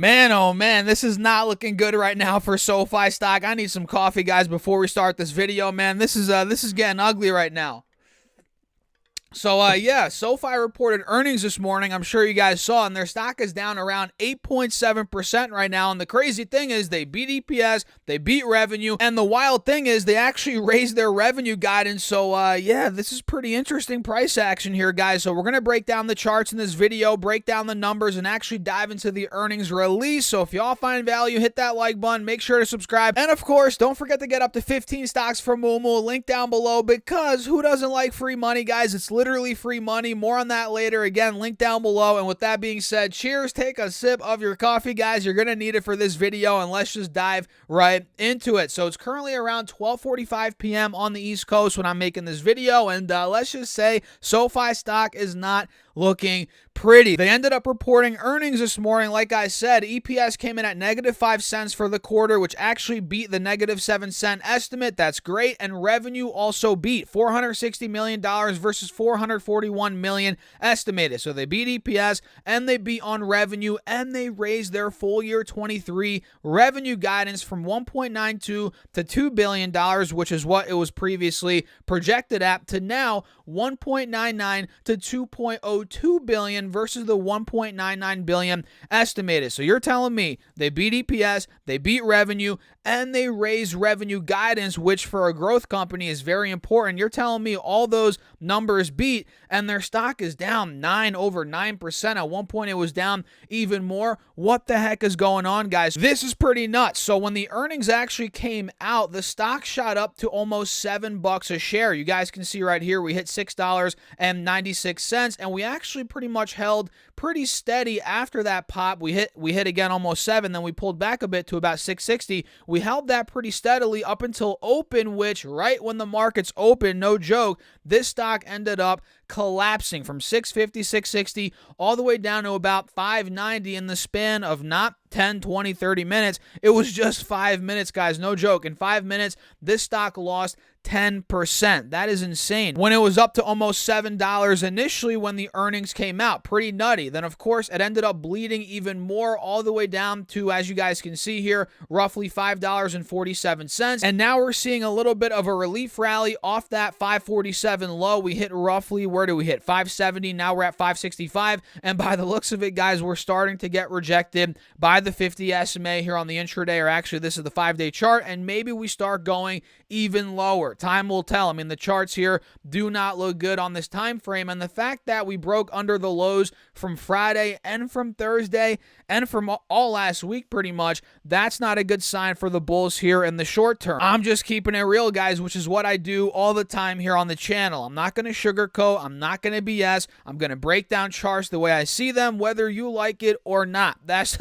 Man, oh man, this is not looking good right now for SoFi stock. I need some coffee, guys, before we start this video, man. This is getting ugly right now. So, yeah, SoFi reported earnings this morning. I'm sure you guys saw, and their stock is down around 8.7% right now. And the crazy thing is they beat EPS, they beat revenue, and the wild thing is they actually raised their revenue guidance. So, yeah, this is pretty interesting price action here, guys. So we're going to break down the charts in this video, break down the numbers, and actually dive into the earnings release. So if y'all find value, hit that like button, make sure to subscribe. And, of course, don't forget to get up to 15 stocks from Moomoo. Link down below, because who doesn't like free money, guys? It's literally free money. More on that later. Again, link down below. And with that being said, cheers. Take a sip of your coffee, guys. You're going to need it for this video, and let's just dive right into it. So it's currently around 12:45 p.m. on the East Coast when I'm making this video, and let's just say SoFi stock is not looking pretty. They ended up reporting earnings this morning. Like I said, EPS came in at -5 cents for the quarter, which actually beat the -7 cent estimate. That's great. And revenue also beat $460 million versus $441 million estimated. So they beat EPS and they beat on revenue, and they raised their full year 23 revenue guidance from $1.92 to $2 billion, which is what it was previously projected at, to now $1.99 to $2.02 billion versus the $1.99 billion estimated. So you're telling me they beat EPS, they beat revenue, and they raised revenue guidance, which for a growth company is very important. You're telling me all those numbers beat, and their stock is down over 9%. At one point it was down even more. What the heck is going on, guys? This is pretty nuts. So when the earnings actually came out, the stock shot up to almost $7 a share. You guys can see right here we hit $6.96, and we actually pretty much held pretty steady after that pop. We hit again almost 7, then we pulled back a bit to about 660. We held that pretty steadily up until open, which right when the markets open, no joke, this stock ended up collapsing from 650, 660 all the way down to about 590 in the span of not 10, 20, 30 minutes. It was just 5 minutes, guys. No joke. In 5 minutes, this stock lost 10%. That is insane. When it was up to almost $7 initially when the earnings came out, pretty nutty. Then, of course, it ended up bleeding even more all the way down to, as you guys can see here, roughly $5.47. And now we're seeing a little bit of a relief rally off that 547 low. We hit roughly, where do we hit? 570. Now we're at 565. And by the looks of it, guys, we're starting to get rejected by the 50 SMA here on the intraday, or actually this is the 5-day chart, and maybe we start going even lower. Time will tell. I mean, the charts here do not look good on this time frame, and the fact that we broke under the lows from Friday and from Thursday and from all last week pretty much, that's not a good sign for the bulls here in the short term. I'm just keeping it real, guys, which is what I do all the time here on the channel. I'm not going to sugarcoat. I'm not going to BS. I'm going to break down charts the way I see them, whether you like it or not. That's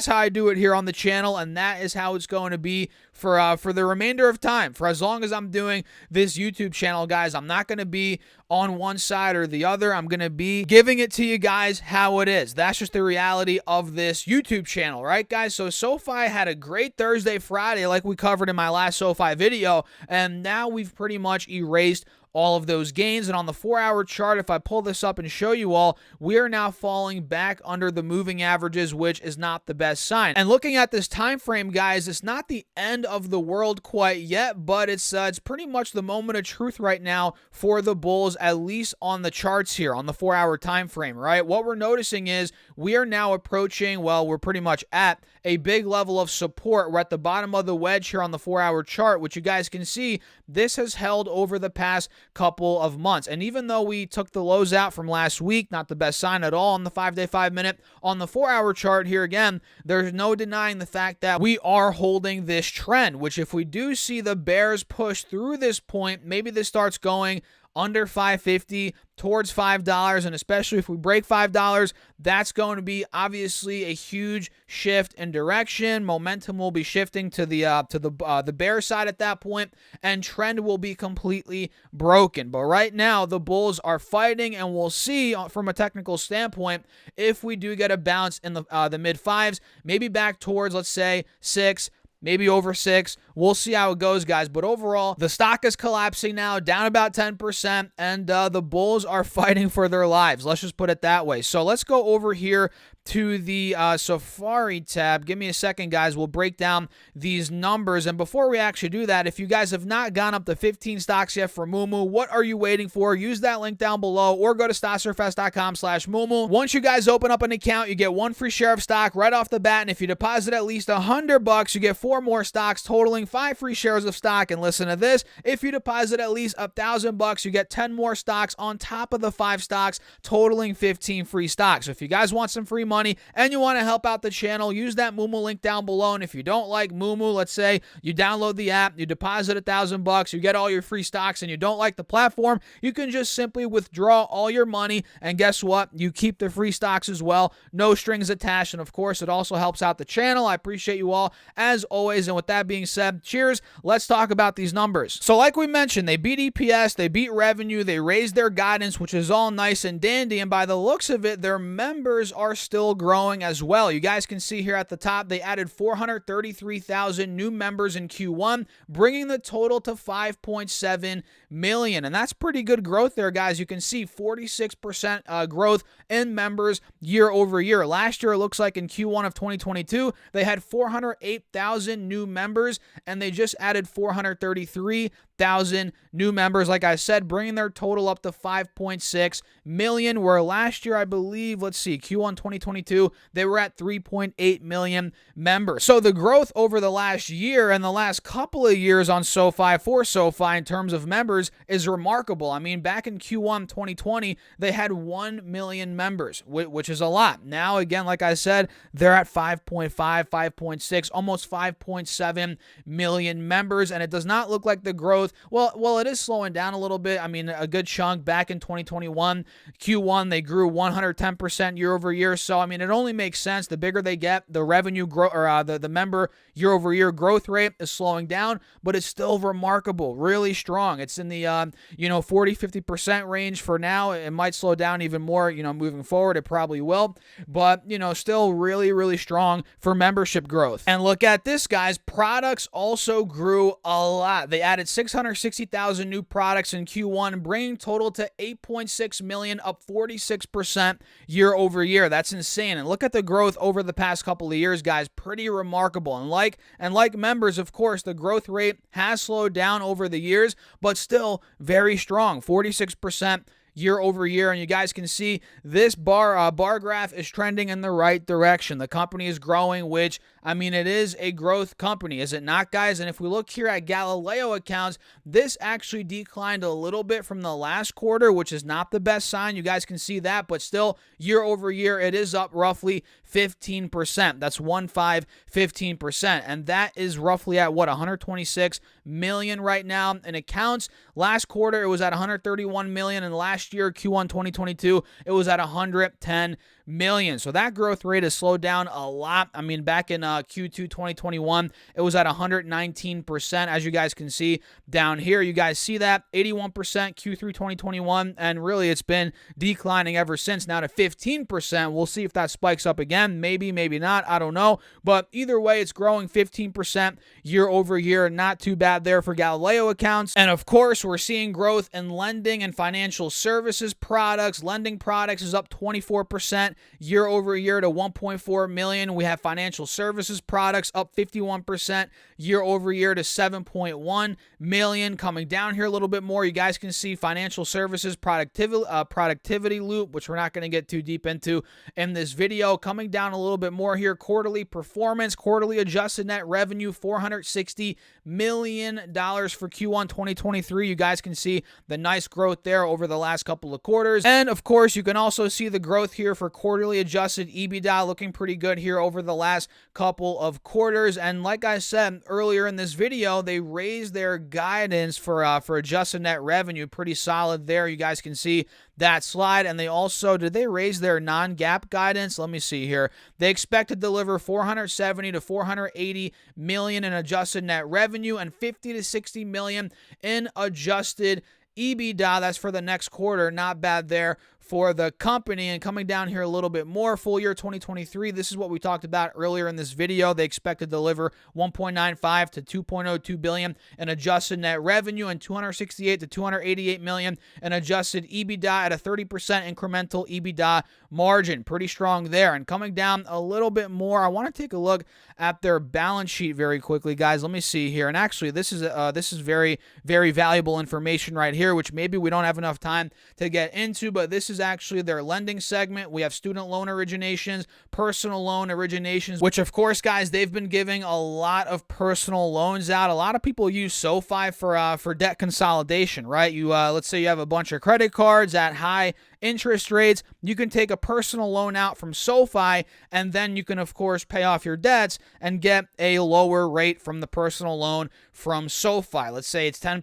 how I do it here on the channel, and that is how it's going to be for the remainder of time. For as long as I'm doing this YouTube channel, guys, I'm not going to be on one side or the other. I'm going to be giving it to you guys how it is. That's just the reality of this YouTube channel, right, guys? So SoFi had a great Thursday, Friday, like we covered in my last SoFi video, and now we've pretty much erased all of those gains. And on the 4-hour chart, if I pull this up and show you all, we are now falling back under the moving averages, which is not the best sign. And looking at this time frame, guys, it's not the end of the world quite yet, but it's pretty much the moment of truth right now for the bulls, at least on the charts here on the 4-hour time frame, right? What we're noticing is we are now approaching, well, we're pretty much at a big level of support. We're at the bottom of the wedge here on the 4-hour chart, which you guys can see this has held over the past couple of months. And even though we took the lows out from last week, not the best sign at all on the 5-day 5-minute, on the 4-hour chart here again, there's no denying the fact that we are holding this trend, which if we do see the bears push through this point, maybe this starts going under 550 towards $5, and especially if we break $5, that's going to be obviously a huge shift in direction. Momentum will be shifting to the bear side at that point, and trend will be completely broken. But right now, the bulls are fighting, and we'll see from a technical standpoint if we do get a bounce in the mid fives, maybe back towards, let's say, 6. Maybe over 6. We'll see how it goes, guys. But overall, the stock is collapsing now, down about 10%, and the bulls are fighting for their lives. Let's just put it that way. So let's go over here to the Safari tab. Give me a second, guys. We'll break down these numbers. And before we actually do that, if you guys have not gone up to 15 stocks yet for Moomoo, what are you waiting for? Use that link down below or go to stasurfest.com/Moomoo. Once you guys open up an account, you get 1 free share of stock right off the bat. And if you deposit at least $100, you get 4 more stocks, totaling 5 free shares of stock. And listen to this, if you deposit at least $1,000, you get 10 more stocks on top of the 5 stocks, totaling 15 free stocks. So if you guys want some free money and you want to help out the channel, use that Moomoo link down below. And if you don't like Moomoo, let's say you download the app, you deposit $1,000, you get all your free stocks, and you don't like the platform, you can just simply withdraw all your money, and guess what? You keep the free stocks as well. No strings attached, and of course, it also helps out the channel. I appreciate you all as always. And with that being said, cheers. Let's talk about these numbers. So like we mentioned, they beat EPS, they beat revenue, they raised their guidance, which is all nice and dandy. And by the looks of it, their members are still growing as well. You guys can see here at the top, they added 433,000 new members in Q1, bringing the total to 5.7 million. And that's pretty good growth there, guys. You can see 46% growth in members year over year. Last year, it looks like in Q1 of 2022, they had 408,000 new members, and they just added 433,000 new members, like I said, bringing their total up to 5.6 million, where last year, I believe, let's see, Q1 2022, they were at 3.8 million members. So the growth over the last year and the last couple of years on SoFi for SoFi in terms of members is remarkable. I mean, back in Q1 2020, they had 1 million members, which is a lot. Now, again, like I said, they're at 5.5, 5.6, almost 5.7 million members, and it does not look like the growth, well, it is slowing down a little bit. I mean, a good chunk back in 2021, Q1, they grew 110% year over year. So, I mean, it only makes sense. The bigger they get, the revenue growth, or the member year over year growth rate is slowing down, but it's still remarkable, really strong. It's in the 40-50% range for now. It might slow down even more, moving forward. It probably will, but still really, really strong for membership growth. And look at this, guys. Products also grew a lot. They added 660,000 new products in Q1, bringing total to 8.6 million, up 46% year over year. That's insane. And look at the growth over the past couple of years, guys. Pretty remarkable. And like members, of course, the growth rate has slowed down over the years, but still very strong, 46% year over year. And you guys can see this bar graph is trending in the right direction. The company is growing, which, I mean, it is a growth company, is it not, guys? And if we look here at Galileo accounts, this actually declined a little bit from the last quarter, which is not the best sign. You guys can see that, but still year over year, it is up roughly 15%. That's 15%. And that is roughly at what, 126 million right now in accounts. Last quarter, it was at 131 million. And last year, Q1 2022, it was at 110 million. So that growth rate has slowed down a lot. I mean, back in Q2 2021, it was at 119%. As you guys can see down here, you guys see that 81% Q3 2021, and really it's been declining ever since, now to 15%. We'll see if that spikes up again. Maybe, maybe not. I don't know. But either way, it's growing 15% year over year. Not too bad there for Galileo accounts. And of course, we're seeing growth in lending and financial services products. Lending products is up 24% year over year to 1.4 million. We have financial services products up 51% year over year to 7.1 million. Coming down here a little bit more, you guys can see financial services productivity loop, which we're not going to get too deep into in this video. Coming down a little bit more here, quarterly performance, quarterly adjusted net revenue, $460 million for Q1 2023. You guys can see the nice growth there over the last couple of quarters. And of course, you can also see the growth here for quarterly adjusted EBITDA, looking pretty good here over the last couple of quarters. And like I said earlier in this video, they raised their guidance for adjusted net revenue, pretty solid there. You guys can see that slide. And they also, did they raise their non-GAAP guidance? Let me see here. They expect to deliver 470 to 480 million in adjusted net revenue and 50 to 60 million in adjusted EBITDA. That's for the next quarter. Not bad there for the company. And coming down here a little bit more, full year 2023, this is what we talked about earlier in this video. They expect to deliver 1.95 to 2.02 billion in adjusted net revenue and 268 to 288 million in adjusted EBITDA at a 30% incremental EBITDA margin. Pretty strong there. And coming down a little bit more, I want to take a look at their balance sheet very quickly, guys. Let me see here. And actually, this is very, very valuable information right here, which maybe we don't have enough time to get into, but this is actually their lending segment. We have student loan originations, personal loan originations, which of course, guys, they've been giving a lot of personal loans out. A lot of people use SoFi for debt consolidation, right? Let's say you have a bunch of credit cards at high interest rates. You can take a personal loan out from SoFi, and then you can, of course, pay off your debts and get a lower rate from the personal loan from SoFi. Let's say it's 10%,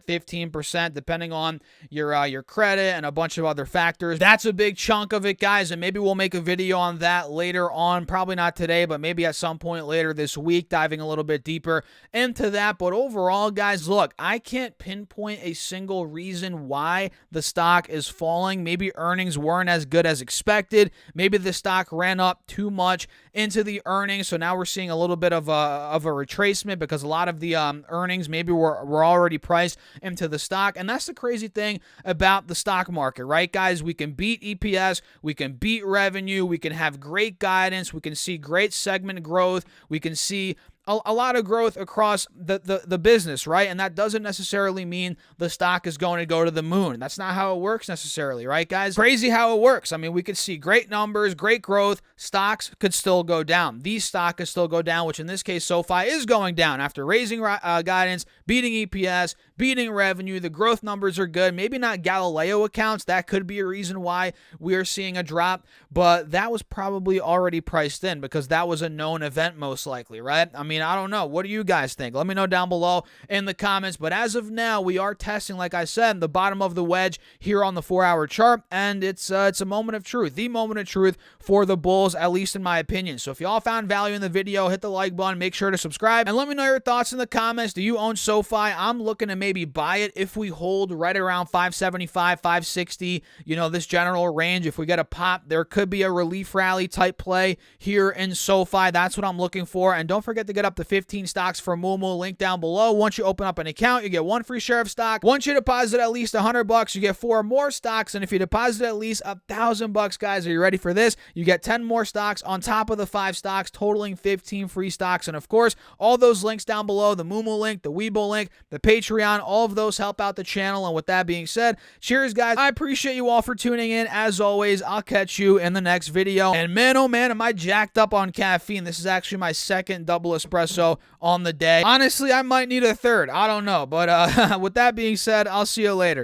15%, depending on your credit and a bunch of other factors. That's a big chunk of it, guys, and maybe we'll make a video on that later on. Probably not today, but maybe at some point later this week, diving a little bit deeper into that. But overall, guys, look, I can't pinpoint a single reason why the stock is falling. Maybe earnings weren't as good as expected. Maybe the stock ran up too much into the earnings, so now we're seeing a little bit of a retracement because a lot of the earnings maybe were already priced into the stock. And that's the crazy thing about the stock market, right, guys? We can beat EPS, we can beat revenue, we can have great guidance, we can see great segment growth, we can see a lot of growth across the business, right? And that doesn't necessarily mean the stock is going to go to the moon. That's not how it works necessarily, right, guys? Crazy how it works. I mean, we could see great numbers, great growth. Stocks could still go down. These stocks could still go down, which in this case, SoFi is going down after raising guidance, beating EPS, beating revenue. The growth numbers are good. Maybe not Galileo accounts. That could be a reason why we are seeing a drop, but that was probably already priced in because that was a known event most likely, right? I mean, I don't know. What do you guys think? Let me know down below in the comments. But as of now, we are testing, like I said, the bottom of the wedge here on the 4-hour chart, and it's a moment of truth, the moment of truth for the bulls, at least in my opinion. So if y'all found value in the video, hit the like button, make sure to subscribe, and let me know your thoughts in the comments. Do you own SoFi? I'm looking to maybe buy it if we hold right around 575, 560, this general range. If we get a pop, there could be a relief rally type play here in SoFi. That's what I'm looking for. And don't forget to get up to 15 stocks for Moomoo, link down below. Once you open up an account, you get 1 free share of stock. Once you deposit at least $100, you get 4 more stocks. And if you deposit at least $1,000, guys, are you ready for this? You get 10 more stocks on top of the 5 stocks, totaling 15 free stocks. And of course, all those links down below, the Moomoo link, the Weibo link, the Patreon, all of those help out the channel. And with that being said, cheers, guys. I appreciate you all for tuning in. As always, I'll catch you in the next video. And man, oh man, am I jacked up on caffeine. This is actually my second double espresso on the day. Honestly, I might need a third. I don't know. But with that being said, I'll see you later.